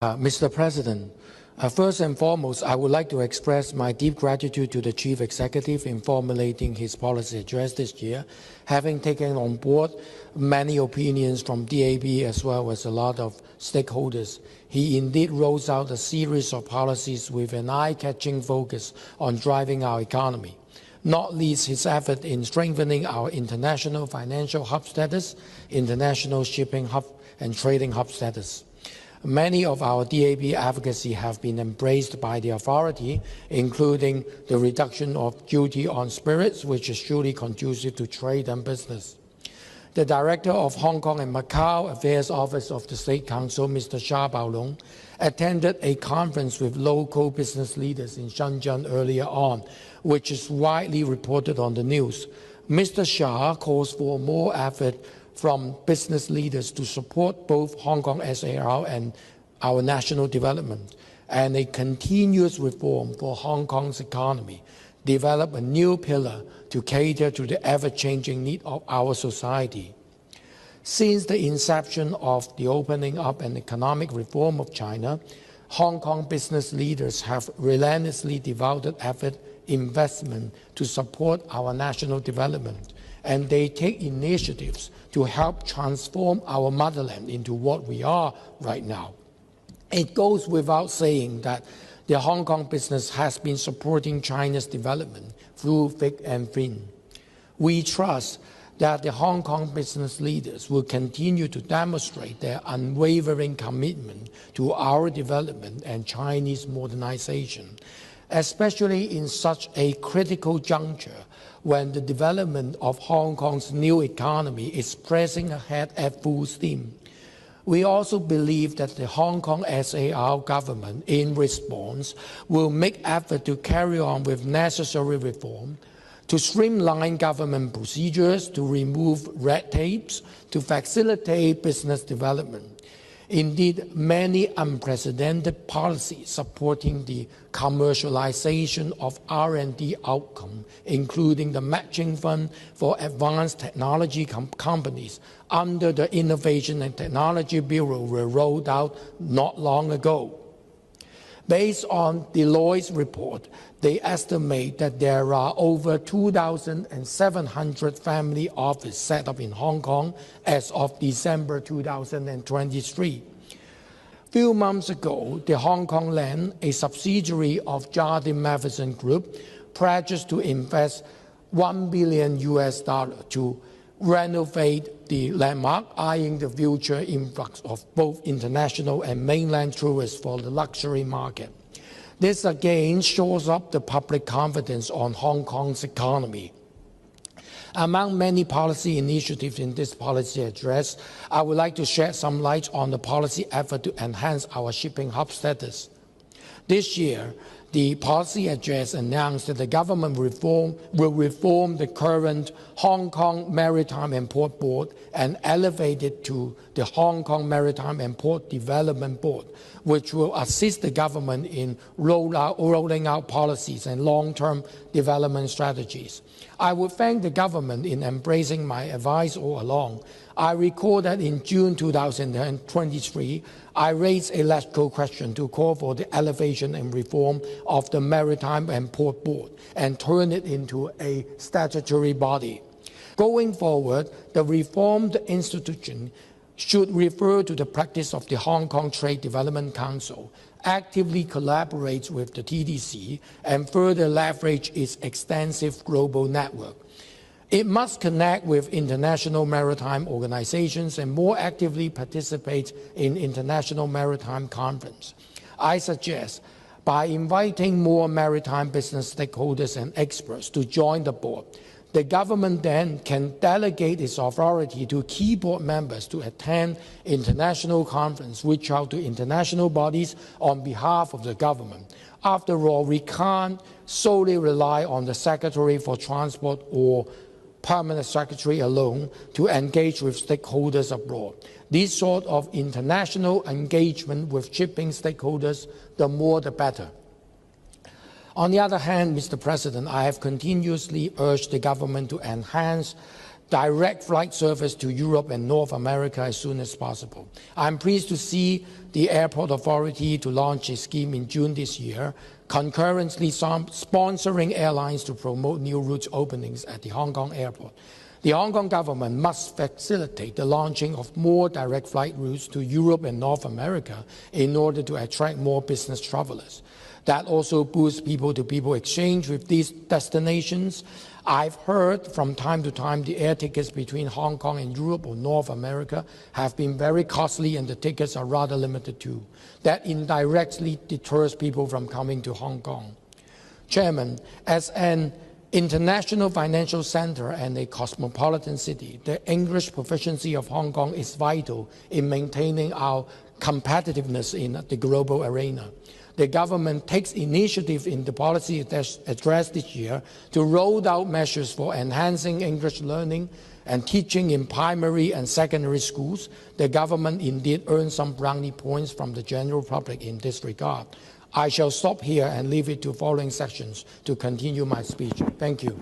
Mr. President, first and foremost, I would like to express my deep gratitude to the Chief Executive in formulating his policy address this year, having taken on board many opinions from DAB as well as a lot of stakeholders. He indeed rolls out a series of policies with an eye-catching focus on driving our economy, not least his effort in strengthening our international financial hub status, international shipping hub and trading hub status. Many of our DAB advocacy have been embraced by the authority, including the reduction of duty on spirits, which is truly conducive to trade and business. The Director of Hong Kong and Macau Affairs Office of the State Council, Mr. XiaBaolong, attended a conference with local business leaders in Shenzhen earlier on, which is widely reported on the news. Mr. Xia calls for more effort from business leaders to support both Hong Kong SAR and our national development, and a continuous reform for Hong Kong's economy, develop a new pillar to cater to the ever-changing need of our society. Since the inception of the opening up and economic reform of China, Hong Kong business leaders have relentlessly devoted effort, investment to support our national development, and they take initiatives to help transform our motherland into what we are right now. It goes without saying that the Hong Kong business has been supporting China's development through thick and thin. We trust that the Hong Kong business leaders will continue to demonstrate their unwavering commitment to our development and Chinese modernization, especially in such a critical juncture when the development of Hong Kong's new economy is pressing ahead at full steam. We also believe that the Hong Kong SAR government, in response, will make effort to carry on with necessary reform, to streamline government procedures, to remove red tapes, to facilitate business development. Indeed, many unprecedented policies supporting the commercialization of R&D outcome, including the matching fund for advanced technology companies under the Innovation and Technology Bureau, were rolled out not long ago. Based on Deloitte's report, they estimate that there are over 2,700 family offices set up in Hong Kong as of December 2023. A few months ago, the Hong Kong Land, a subsidiary of Jardine Matheson Group, pledged to invest $1 billion to renovate the landmark, eyeing the future influx of both international and mainland tourists for the luxury market. This again shows up the public confidence on Hong Kong's economy. Among many policy initiatives in this policy address, I would like to shed some light on the policy effort to enhance our shipping hub status. This year, the policy address announced that the government will reform the current Hong Kong Maritime and Port Board and elevate it to the Hong Kong Maritime and Port Development Board, which will assist the government in rolling out policies and long-term development strategies. I would thank the government in embracing my advice all along. I recall that in June 2023, I raised a LegCo question to call for the elevation and reform of the Maritime and Port Board and turn it into a statutory body. Going forward, the reformed institution should refer to the practice of the Hong Kong Trade Development Council, actively collaborates with the TDC, and further leverage its extensive global network. It must connect with international maritime organizations and more actively participate in international maritime conferences. I suggest by inviting more maritime business stakeholders and experts to join the board, the government then can delegate its authority to key board members to attend international conferences, reach out to international bodies on behalf of the government. After all, we can't solely rely on the Secretary for Transport or Permanent Secretary alone to engage with stakeholders abroad. This sort of international engagement with shipping stakeholders, the more the better. On the other hand, Mr. President, I have continuously urged the government to enhance direct flight service to Europe and North America as soon as possible. I'm pleased to see the Airport Authority to launch a scheme in June this year, concurrently sponsoring airlines to promote new routes openings at the Hong Kong airport. The Hong Kong government must facilitate the launching of more direct flight routes to Europe and North America in order to attract more business travelers. That also boosts people-to-people exchange with these destinations. I've heard from time to time the air tickets between Hong Kong and Europe or North America have been very costly and the tickets are rather limited too. That indirectly deters people from coming to Hong Kong. Chairman, as an international financial center and a cosmopolitan city, the English proficiency of Hong Kong is vital in maintaining our competitiveness in the global arena. The government takes initiative in the policy address this year to roll out measures for enhancing English learning and teaching in primary and secondary schools. The government indeed earned some brownie points from the general public in this regard. I shall stop here and leave it to following sections to continue my speech. Thank you.